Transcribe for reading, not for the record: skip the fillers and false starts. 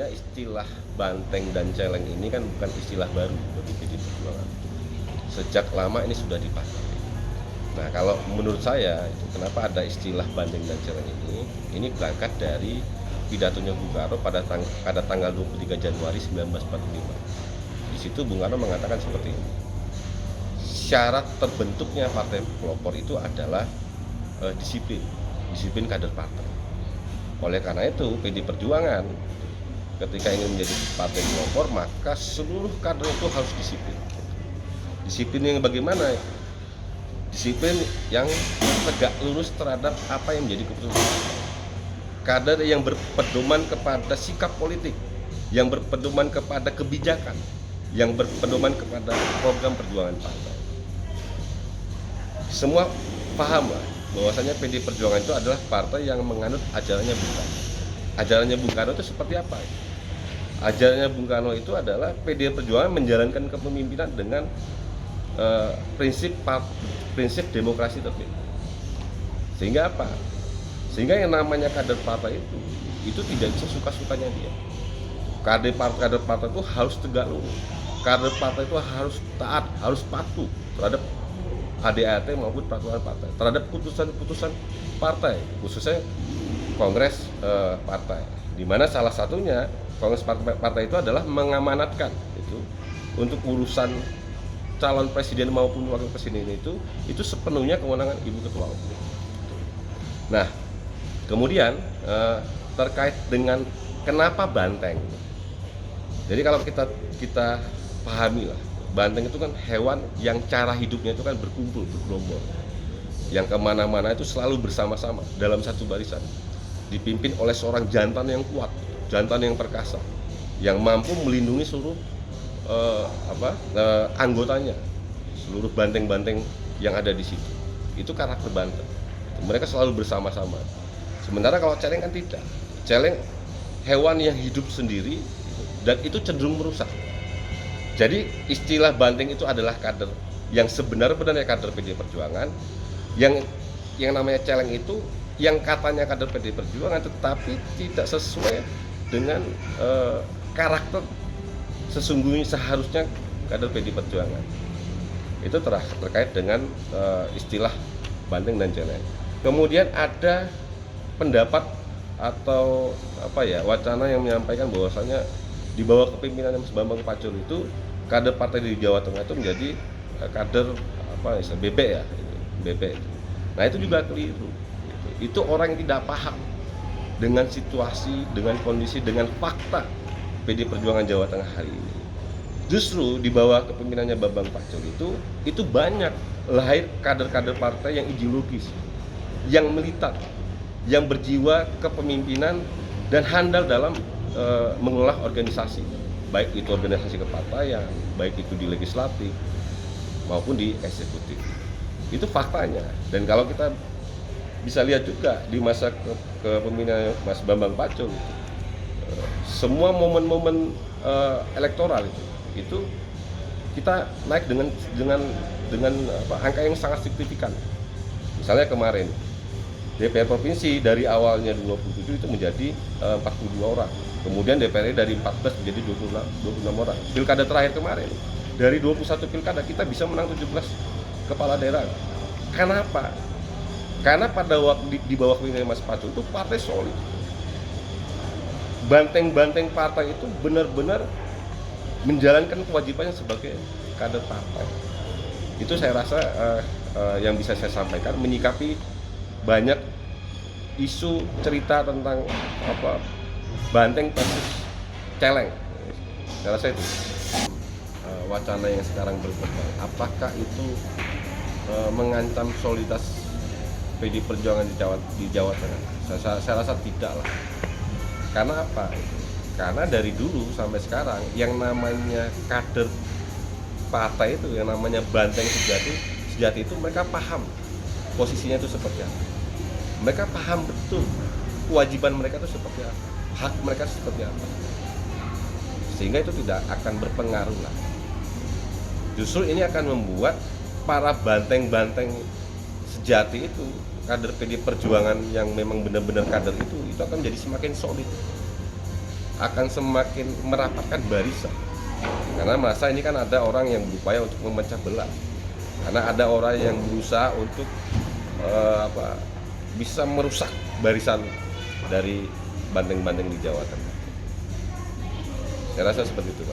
sebenarnya istilah banteng dan celeng ini kan bukan istilah baru bagi PDI Perjuangan. Sejak lama ini sudah dipakai. Nah, kalau menurut saya kenapa ada istilah banteng dan celeng ini berangkat dari pidatonya Bung Karno pada tanggal 23 Januari 1945. Di situ Bung Karno mengatakan seperti ini. Syarat terbentuknya partai pelopor itu adalah disiplin kader partai. Oleh karena itu, PDI Perjuangan ketika ingin menjadi partai pelopor, maka seluruh kader itu harus disiplin. Disiplin yang bagaimana? Disiplin yang tegak lurus terhadap apa yang menjadi keputusan. Kader yang berpedoman kepada sikap politik, yang berpedoman kepada kebijakan, yang berpedoman kepada program perjuangan partai. Semua paham lah bahwasanya PDI Perjuangan itu adalah partai yang menganut ajarannya Bung Karno. Ajarannya Bung Karno itu seperti apa? Ajarannya Bung Karno itu adalah PDI Perjuangan menjalankan kepemimpinan dengan prinsip demokrasi tertib. Sehingga apa? Sehingga yang namanya kader partai itu tidak bisa suka-sukanya dia. Kader partai itu harus tegak lurus. Kader partai itu harus taat, harus patuh terhadap ADAT maupun peraturan partai, terhadap putusan-putusan partai, khususnya kongres partai. Di mana salah satunya kongres partai itu adalah mengamanatkan itu untuk urusan calon presiden maupun wakil presiden itu sepenuhnya kewenangan Ibu Ketua Umum. Nah, kemudian terkait dengan kenapa banteng. Jadi kalau kita pahami lah, banteng itu kan hewan yang cara hidupnya itu kan berkumpul, bergerombol, yang kemana-mana itu selalu bersama-sama dalam satu barisan, dipimpin oleh seorang jantan yang kuat, jantan yang perkasa, yang mampu melindungi seluruh anggotanya, seluruh banteng-banteng yang ada di situ. Itu karakter banteng. Mereka selalu bersama-sama. Sementara kalau celeng kan tidak. Celeng hewan yang hidup sendiri dan itu cenderung merusak. Jadi istilah banteng itu adalah kader yang sebenarnya kader PDI Perjuangan, yang namanya celeng itu yang katanya kader PDI Perjuangan tetapi tidak sesuai dengan karakter sesungguhnya seharusnya kader PDI Perjuangan. Itu terkait dengan istilah banteng dan celeng. Kemudian ada pendapat atau wacana yang menyampaikan bahwasanya di bawah kepemimpinan Mas Bambang Pacul itu kader partai di Jawa Tengah itu menjadi kader BP ya, BP. Nah, itu juga keliru. Itu orang yang tidak paham dengan situasi, dengan kondisi, dengan fakta PDI Perjuangan Jawa Tengah hari ini. Justru di bawah kepemimpinannya Bambang Pacul itu banyak lahir kader-kader partai yang ideologis, yang militan, yang berjiwa kepemimpinan dan handal dalam mengelola organisasi, baik itu organisasi kepartaian, baik itu di legislatif maupun di eksekutif. Itu faktanya. Dan kalau kita bisa lihat juga di masa kepemimpinan Mas Bambang Pacul, semua momen-momen elektoral itu kita naik dengan angka yang sangat signifikan. Misalnya kemarin DPR provinsi dari awalnya 27 itu menjadi 42 orang. Kemudian DPR dari 14 menjadi 26 orang. Pilkada terakhir kemarin, dari 21 pilkada kita bisa menang 17 kepala daerah. Kenapa? Karena pada waktu di bawah kepemimpinan Mas Pacul itu partai solid. Banteng-banteng partai itu benar-benar menjalankan kewajibannya sebagai kader partai. Itu saya rasa yang bisa saya sampaikan, menyikapi banyak isu cerita tentang banteng versus celeng. Saya rasa itu wacana yang sekarang berkembang. Apakah itu mengancam soliditas PDI Perjuangan di Jawa Tengah? Saya rasa tidak lah. Karena apa? Karena dari dulu sampai sekarang yang namanya kader partai itu, yang namanya banteng sejati itu mereka paham posisinya itu seperti apa. Mereka paham betul kewajiban mereka itu seperti apa, hak mereka seperti apa. Sehingga itu tidak akan berpengaruh lah. Justru ini akan membuat para banteng-banteng sejati itu, kader PDI Perjuangan yang memang benar-benar kader itu akan menjadi semakin solid. akan semakin merapatkan barisan. Karena masa ini kan ada orang yang berupaya untuk memecah belah. Karena ada orang yang berusaha untuk bisa merusak barisan dari banteng-banteng di Jawa Tengah. Saya rasa seperti itu, Pak.